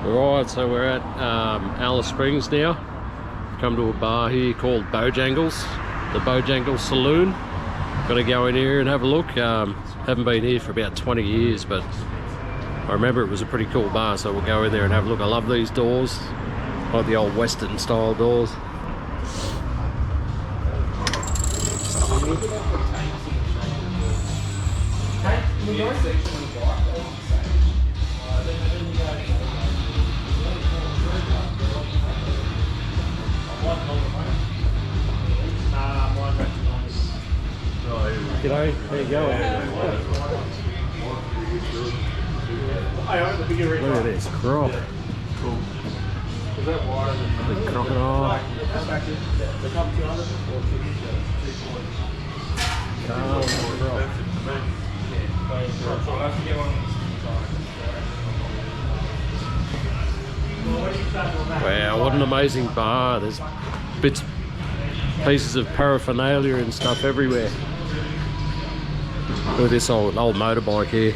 Right, so we're at Alice Springs now. Come to a bar here called Bojangles, the Bojangles Saloon. Got to go in here and have a look. Haven't been here for about 20 years, but I remember it was a pretty cool bar, so we'll go in there and have a look. I love these doors, like the old Western style doors. G'day, how you going? Look at this croc. Cool. The crocodile. Wow, what an amazing bar. There's pieces of paraphernalia and stuff everywhere. Look at this old motorbike here.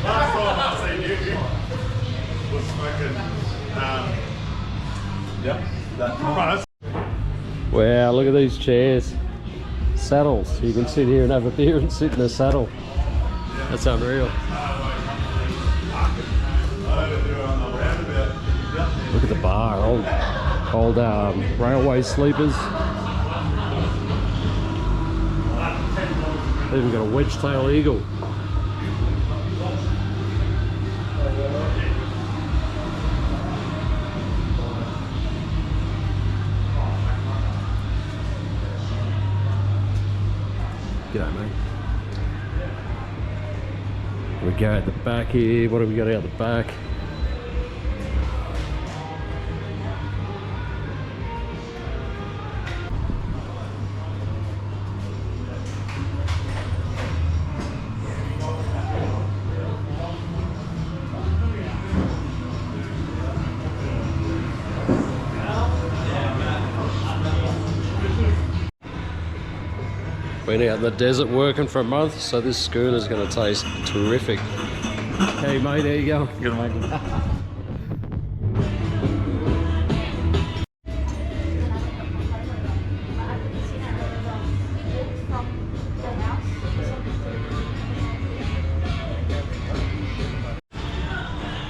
Last time I seen you was smoking, that Wow, look at these chairs. Saddles. You can sit here and have a beer and sit in a saddle. That's unreal. Look at the bar. Old railway sleepers. They've even got a wedge-tail eagle. G'day, mate. We go at the back here. What have we got out the back? Been out in the desert working for a month, so this schooner's going to taste terrific. Hey mate, there you go. Good mate.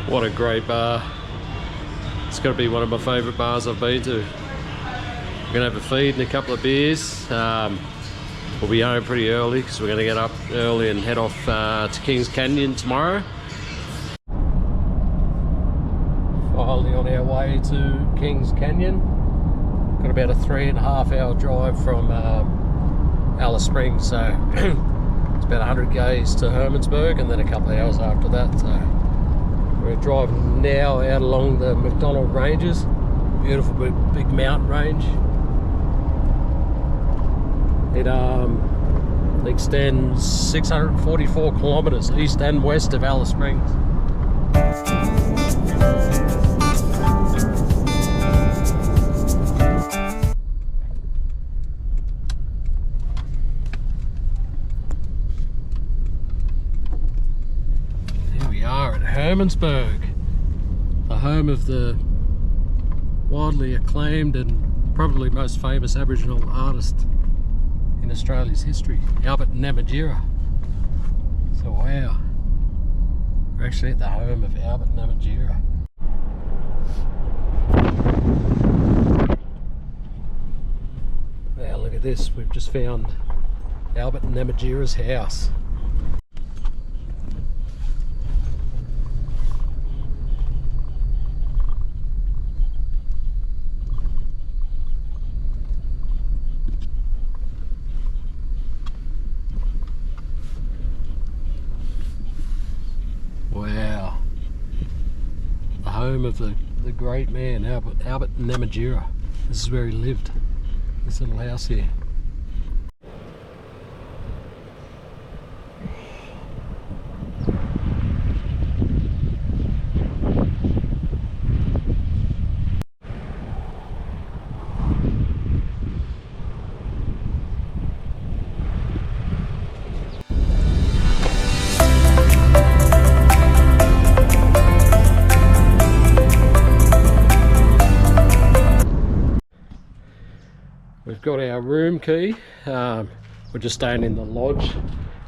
What a great bar. It's got to be one of my favourite bars I've been to. I'm going to have a feed and a couple of beers. We'll be home pretty early because we're going to get up early and head off to Kings Canyon tomorrow. Finally on our way to Kings Canyon. Got about a 3.5 hour drive from Alice Springs, so it's about 100 k's to Hermannsburg and then a couple of hours after that. So we're driving now out along the McDonald Ranges, beautiful big mountain range. It extends 644 kilometers east and west of Alice Springs. Here we are at Hermannsburg, the home of the widely acclaimed and probably most famous Aboriginal artist in Australia's history, Albert Namatjira. So wow, we're actually at the home of Albert Namatjira. Now look at this, we've just found Albert Namatjira's house. Wow, the home of the great man Albert Namatjira. This is where he lived, this little house here. got our room key. We're just staying in the lodge,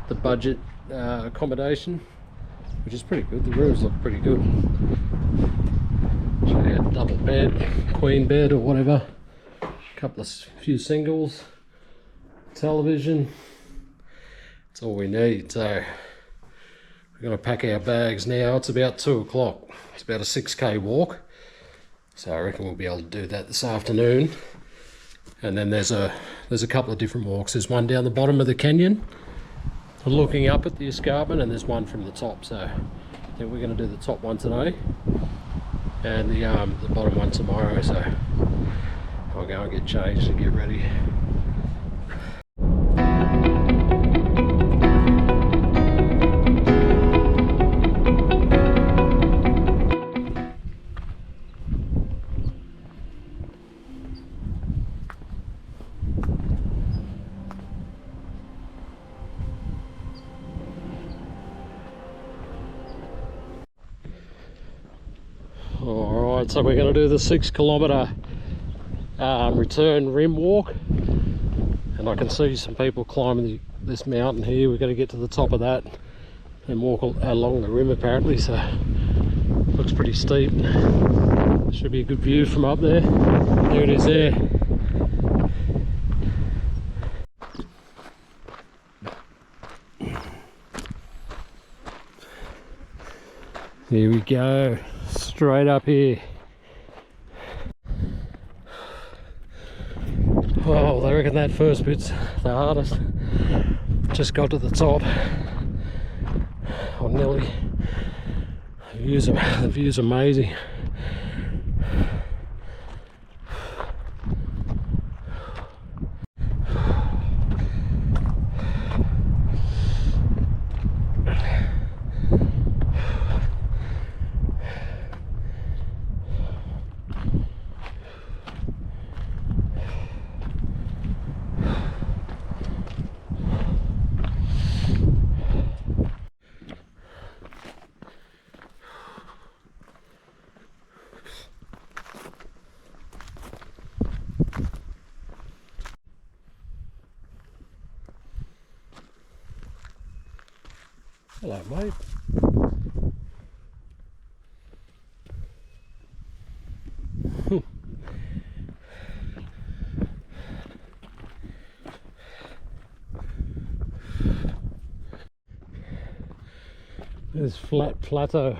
the budget accommodation, which is pretty good. The rooms look pretty good. So yeah, double bed, queen bed or whatever. Few singles, television. That's all we need. So we're going to pack our bags now. It's about 2 o'clock. It's about a 6k walk. So I reckon we'll be able to do that this afternoon. And then there's a couple of different walks. There's one down the bottom of the canyon, looking up at the escarpment, and there's one from the top. So I think we're going to do the top one today, and the bottom one tomorrow. So I'll go and get changed and get ready. Alright, so we're going to do the 6 kilometre return rim walk, and I can see some people climbing this mountain here. We're going to get to the top of that and walk along the rim apparently, so looks pretty steep. Should be a good view from up there. There it is there. Here we go, straight up here. Oh, I reckon that first bit's the hardest. Just got to the top. Oh, nearly. The view's amazing. Hello, mate. There's flat plateau,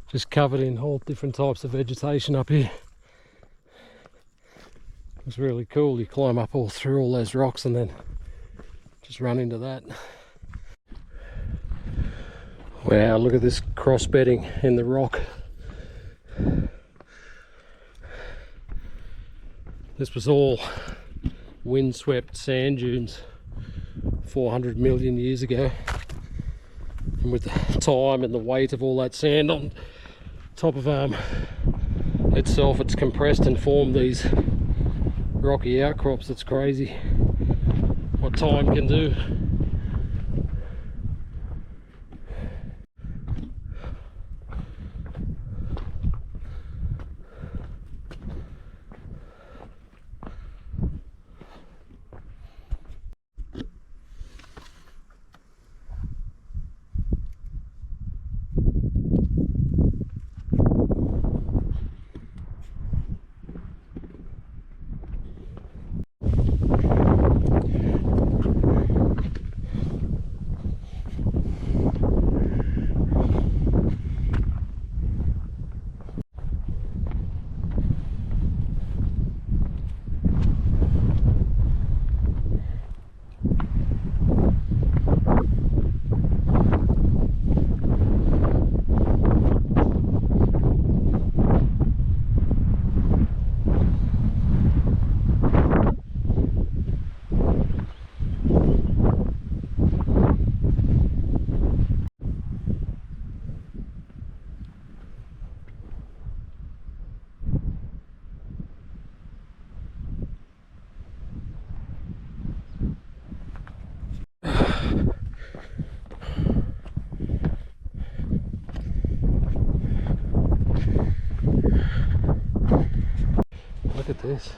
just covered in all different types of vegetation up here. It's really cool. You climb up all through all those rocks and then just run into that. Wow, look at this cross bedding in the rock. This was all windswept sand dunes 400 million years ago. And with the time and the weight of all that sand on top of itself, it's compressed and formed these rocky outcrops. It's crazy what time can do. Look at this.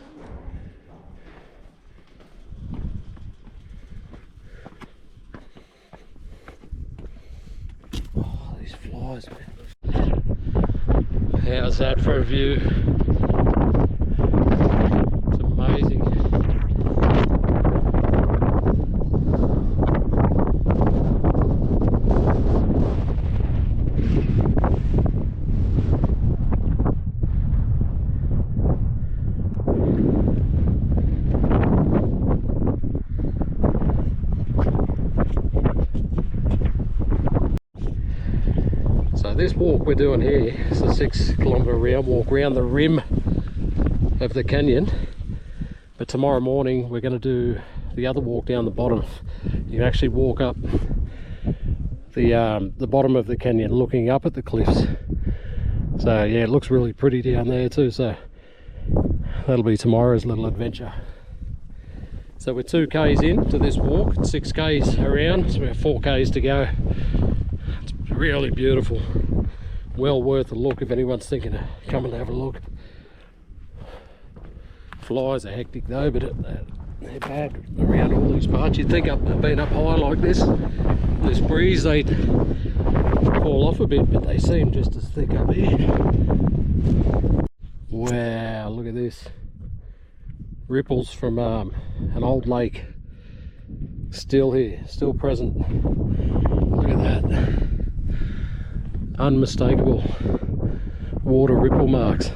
How's that for a view? It's amazing. So this walk we're doing here is a 6 kilometre round walk round the rim of the canyon, but tomorrow morning we're going to do the other walk down the bottom. You can actually walk up the bottom of the canyon looking up at the cliffs. So yeah, it looks really pretty down there too, so that'll be tomorrow's little adventure. So we're 2k's in to this walk, 6k's around, so we have 4k's to go. It's really beautiful, well worth a look if anyone's thinking of coming to have a look. Flies are hectic though, but they're bad around all these parts. You'd think being up high like this breeze, they'd fall off a bit, but they seem just as thick up here. Wow, look at this. Ripples from an old lake. Still here, still present. Look at that. Unmistakable water ripple marks.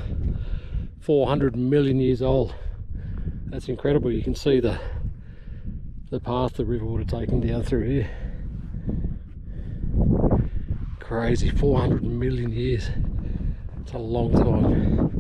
400 million years old. That's incredible. You can see the path the river would have taken down through here. Crazy, 400 million years. It's a long time.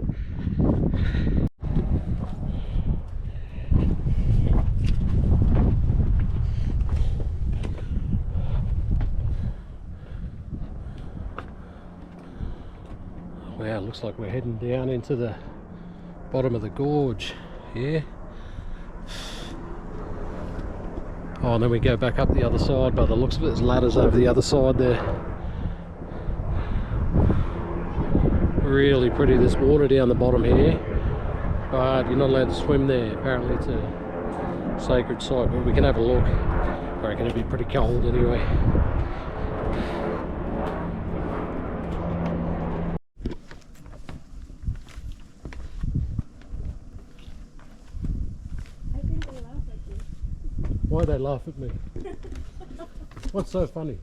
Wow, looks like we're heading down into the bottom of the gorge here. Oh, and then we go back up the other side. By the looks of it, there's ladders over the other side there. Really pretty. There's water down the bottom here, but you're not allowed to swim there. Apparently it's a sacred site, but we can have a look. I reckon it'll be pretty cold anyway. Why they laugh at me? What's so funny?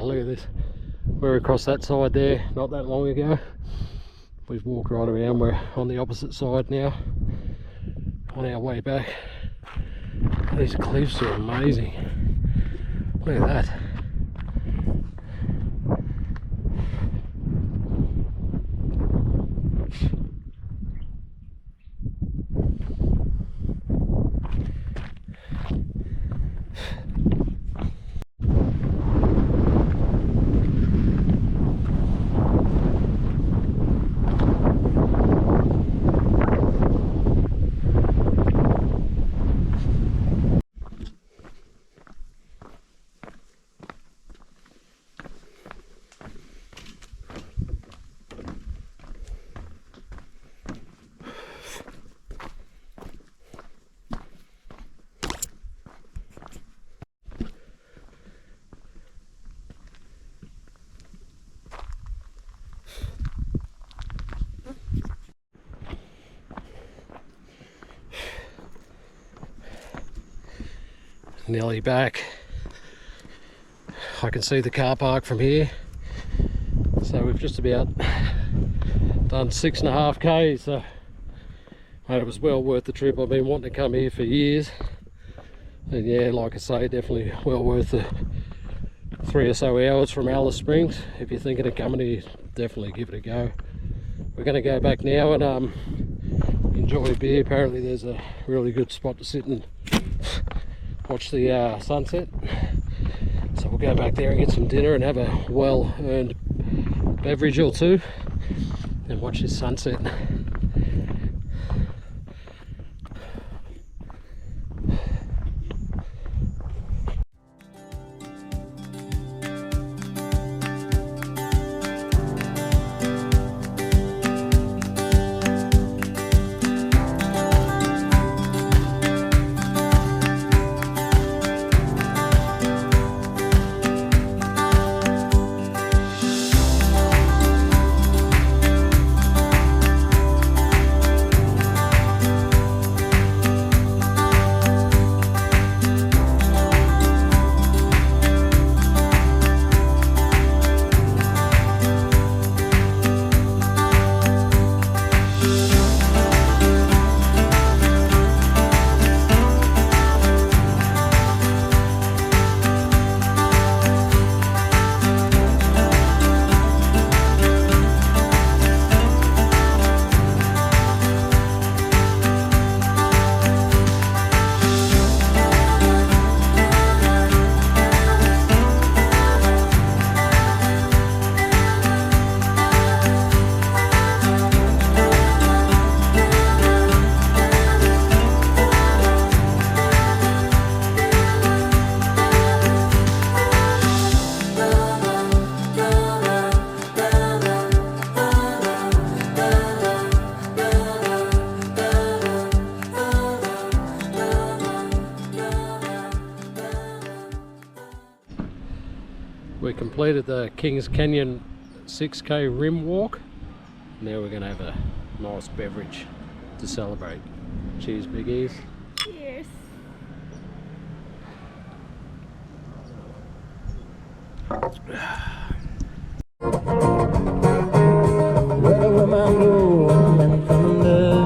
Look at this. We're across that side there not that long ago. We've walked right around. We're on the opposite side now, on our way back. These cliffs are amazing. Look at that. nearly back. I can see the car park from here. So we've just about done 6.5 k's. So mate, it was well worth the trip. I've been wanting to come here for years. And yeah, like I say, definitely well worth the 3 or so hours from Alice Springs. If you're thinking of coming here, definitely give it a go. We're going to go back now and enjoy a beer. Apparently there's a really good spot to sit and watch the sunset. So we'll go back there and get some dinner and have a well-earned beverage or two and watch this sunset. We completed the Kings Canyon 6k rim walk. Now we're going to have a nice beverage to celebrate. Cheers, biggies. Cheers. Where will my rolling thunder?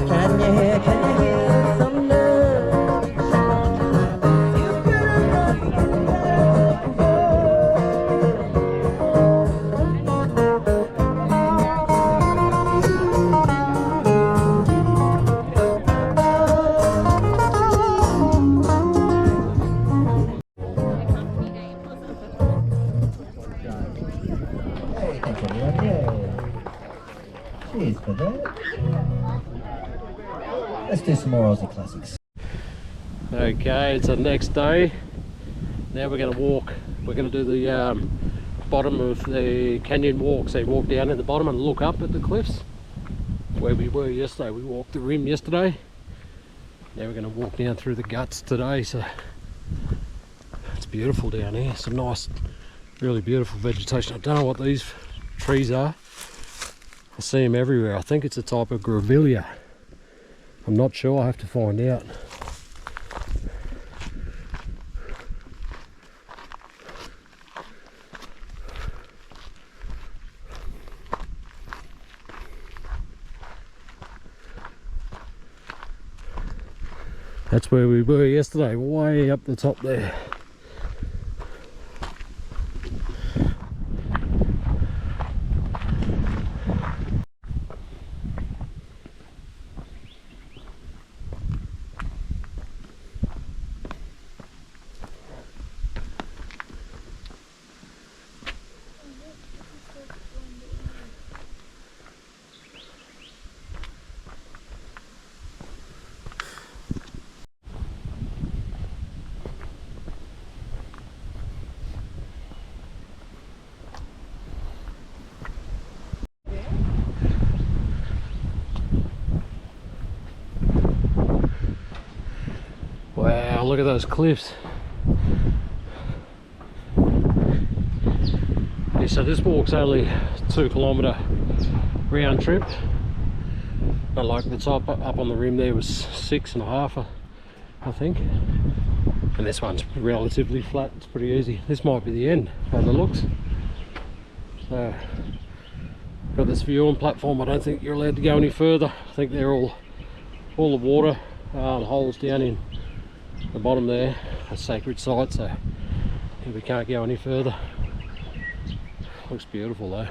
Can you hear thunder? Cheers for that. Let's do some more Aussie classics. Okay, it's the next day. Now we're going to walk. We're going to do the bottom of the canyon walk. So you walk down at the bottom and look up at the cliffs where we were yesterday. We walked the rim yesterday. Now we're going to walk down through the guts today. So it's beautiful down here. Some nice, really beautiful vegetation. I don't know what these trees are. I see them everywhere. I think it's a type of grevillea. I'm not sure. I have to find out. That's where we were yesterday, way up the top there. Wow, look at those cliffs. Yeah, so this walk's only 2 kilometre round trip. But like the top up on the rim there was 6.5. I think. And this one's relatively flat, it's pretty easy. This might be the end by the looks. So, got this view on platform. I don't think you're allowed to go any further. I think they're all the water holes down in the bottom there, a sacred site, so we can't go any further. Looks beautiful though.